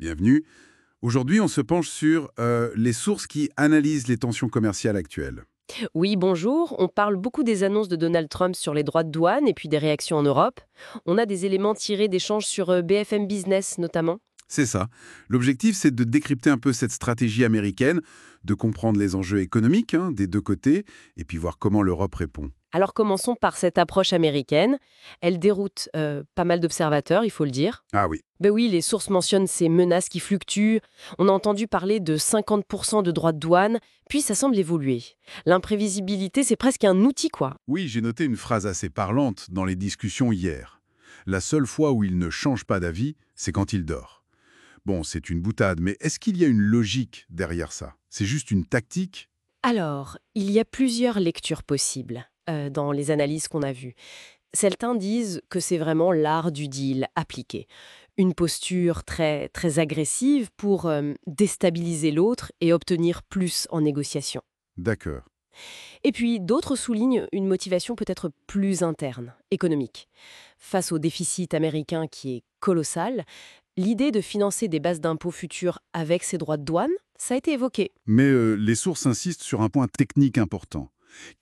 Bienvenue. Aujourd'hui, on se penche sur les sources qui analysent les tensions commerciales actuelles. Oui, bonjour. On parle beaucoup des annonces de Donald Trump sur les droits de douane et puis des réactions en Europe. On a des éléments tirés d'échanges sur BFM Business notamment. C'est ça. L'objectif, c'est de décrypter un peu cette stratégie américaine, de comprendre les enjeux économiques des deux côtés, et puis voir comment l'Europe répond. Alors commençons par cette approche américaine. Elle déroute pas mal d'observateurs, il faut le dire. Ah oui. Ben oui, les sources mentionnent ces menaces qui fluctuent. On a entendu parler de 50% de droits de douane, puis ça semble évoluer. L'imprévisibilité, c'est presque un outil, quoi. Oui, j'ai noté une phrase assez parlante dans les discussions hier. La seule fois où il ne change pas d'avis, c'est quand il dort. Bon, c'est une boutade, mais est-ce qu'il y a une logique derrière ça? C'est juste une tactique? Alors, il y a plusieurs lectures possibles dans les analyses qu'on a vues. Certains disent que c'est vraiment l'art du deal appliqué. Une posture très, très agressive pour déstabiliser l'autre et obtenir plus en négociation. D'accord. Et puis d'autres soulignent une motivation peut-être plus interne, économique. Face au déficit américain qui est colossal, l'idée de financer des bases d'impôts futures avec ces droits de douane, ça a été évoqué. Mais les sources insistent sur un point technique important.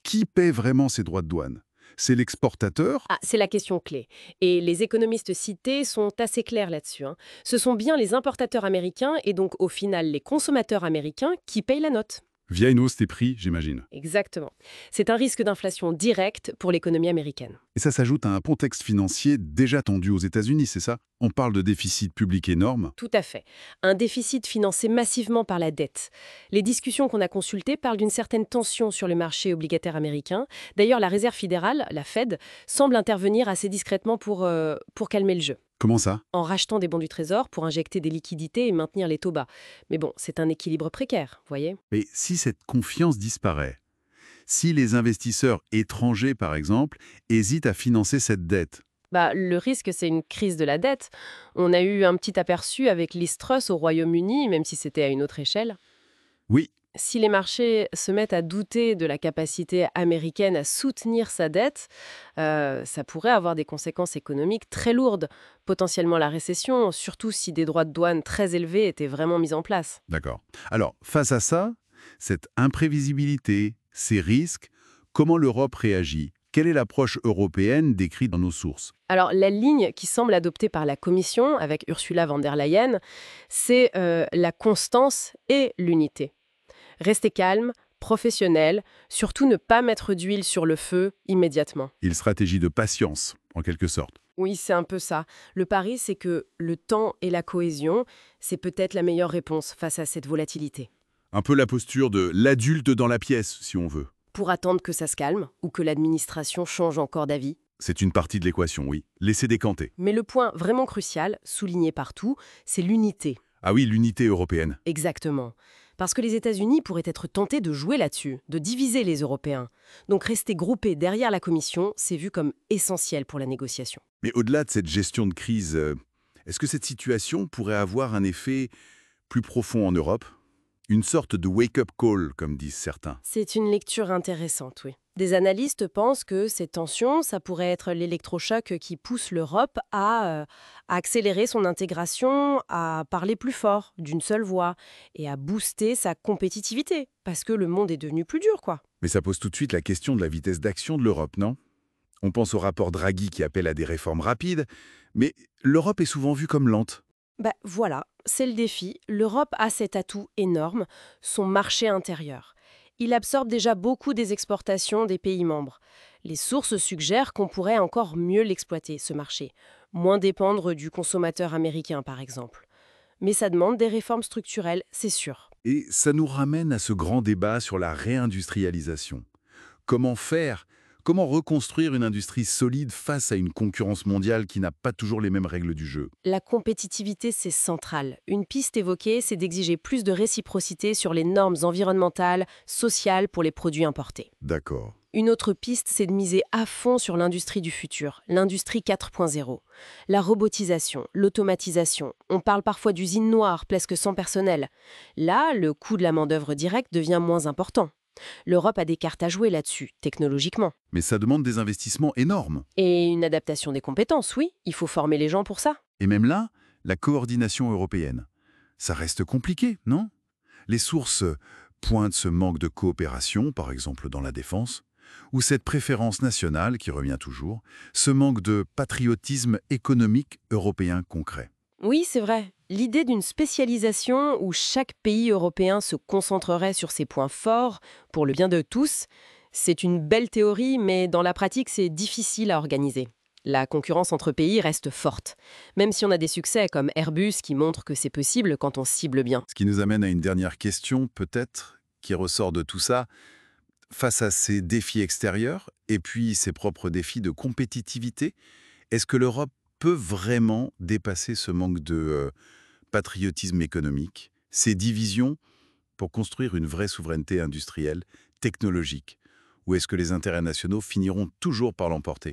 Qui paie vraiment ces droits de douane? C'est l'exportateur? Ah, c'est la question clé. Et les économistes cités sont assez clairs là-dessus, hein. Ce sont bien les importateurs américains et donc au final les consommateurs américains qui payent la note. Via une hausse des prix, j'imagine. Exactement. C'est un risque d'inflation directe pour l'économie américaine. Et ça s'ajoute à un contexte financier déjà tendu aux États-Unis, c'est ça? On parle de déficit public énorme. Tout à fait. Un déficit financé massivement par la dette. Les discussions qu'on a consultées parlent d'une certaine tension sur le marché obligataire américain. D'ailleurs, la Réserve fédérale, la Fed, semble intervenir assez discrètement pour calmer le jeu, Comment ça? en rachetant des bons du Trésor pour injecter des liquidités et maintenir les taux bas. Mais bon, c'est un équilibre précaire, vous voyez. Mais si cette confiance disparaît, si les investisseurs étrangers, par exemple, hésitent à financer cette dette, Bah, le risque, c'est une crise de la dette. On a eu un petit aperçu avec Liz Truss au Royaume-Uni, même si c'était à une autre échelle. oui, Si les marchés se mettent à douter de la capacité américaine à soutenir sa dette, ça pourrait avoir des conséquences économiques très lourdes, potentiellement la récession, surtout si des droits de douane très élevés étaient vraiment mis en place. d'accord. Alors, face à ça, cette imprévisibilité, ces risques, comment l'Europe réagit? Quelle est l'approche européenne décrite dans nos sources? Alors, la ligne qui semble adoptée par la Commission, avec Ursula von der Leyen, c'est la constance et l'unité. Rester calme, professionnel, surtout ne pas mettre d'huile sur le feu immédiatement. Une stratégie de patience, en quelque sorte. Oui, c'est un peu ça. Le pari, c'est que le temps et la cohésion, c'est peut-être la meilleure réponse face à cette volatilité. Un peu la posture de l'adulte dans la pièce, si on veut. Pour attendre que ça se calme ou que l'administration change encore d'avis. C'est une partie de l'équation, oui. Laisser décanter. Mais le point vraiment crucial, souligné partout, c'est l'unité. Ah oui, l'unité européenne. Exactement. Parce que les États-Unis pourraient être tentés de jouer là-dessus, de diviser les Européens. Donc rester groupés derrière la Commission, c'est vu comme essentiel pour la négociation. Mais au-delà de cette gestion de crise, est-ce que cette situation pourrait avoir un effet plus profond en Europe? Une sorte de wake-up call, comme disent certains. C'est une lecture intéressante, oui. Des analystes pensent que ces tensions, ça pourrait être l'électrochoc qui pousse l'Europe à accélérer son intégration, à parler plus fort, d'une seule voix, et à booster sa compétitivité, parce que le monde est devenu plus dur, quoi. Mais ça pose tout de suite la question de la vitesse d'action de l'Europe, non? On pense au rapport Draghi qui appelle à des réformes rapides, mais l'Europe est souvent vue comme lente. Bah voilà, c'est le défi. L'Europe a cet atout énorme, son marché intérieur. Il absorbe déjà beaucoup des exportations des pays membres. Les sources suggèrent qu'on pourrait encore mieux l'exploiter, ce marché. Moins dépendre du consommateur américain, par exemple. Mais ça demande des réformes structurelles, c'est sûr. Et ça nous ramène à ce grand débat sur la réindustrialisation. Comment faire? Comment reconstruire une industrie solide face à une concurrence mondiale qui n'a pas toujours les mêmes règles du jeu? La compétitivité, c'est central. Une piste évoquée, c'est d'exiger plus de réciprocité sur les normes environnementales, sociales pour les produits importés. D'accord. Une autre piste, c'est de miser à fond sur l'industrie du futur, l'industrie 4.0. La robotisation, l'automatisation. On parle parfois d'usines noires, presque sans personnel. Là, le coût de la main-d'œuvre directe devient moins important. L'Europe a des cartes à jouer là-dessus, technologiquement. Mais ça demande des investissements énormes. Et une adaptation des compétences, oui, il faut former les gens pour ça. Et même là, la coordination européenne. Ça reste compliqué, non? Les sources pointent ce manque de coopération, par exemple dans la défense, ou cette préférence nationale qui revient toujours, ce manque de patriotisme économique européen concret. Oui, c'est vrai. L'idée d'une spécialisation où chaque pays européen se concentrerait sur ses points forts pour le bien de tous, c'est une belle théorie, mais dans la pratique, c'est difficile à organiser. La concurrence entre pays reste forte, même si on a des succès comme Airbus qui montrent que c'est possible quand on cible bien. Ce qui nous amène à une dernière question, peut-être, qui ressort de tout ça. Face à ces défis extérieurs et puis ses propres défis de compétitivité, est-ce que l'Europe peut vraiment dépasser ce manque de patriotisme économique, ces divisions, pour construire une vraie souveraineté industrielle, technologique? Ou est-ce que les intérêts nationaux finiront toujours par l'emporter?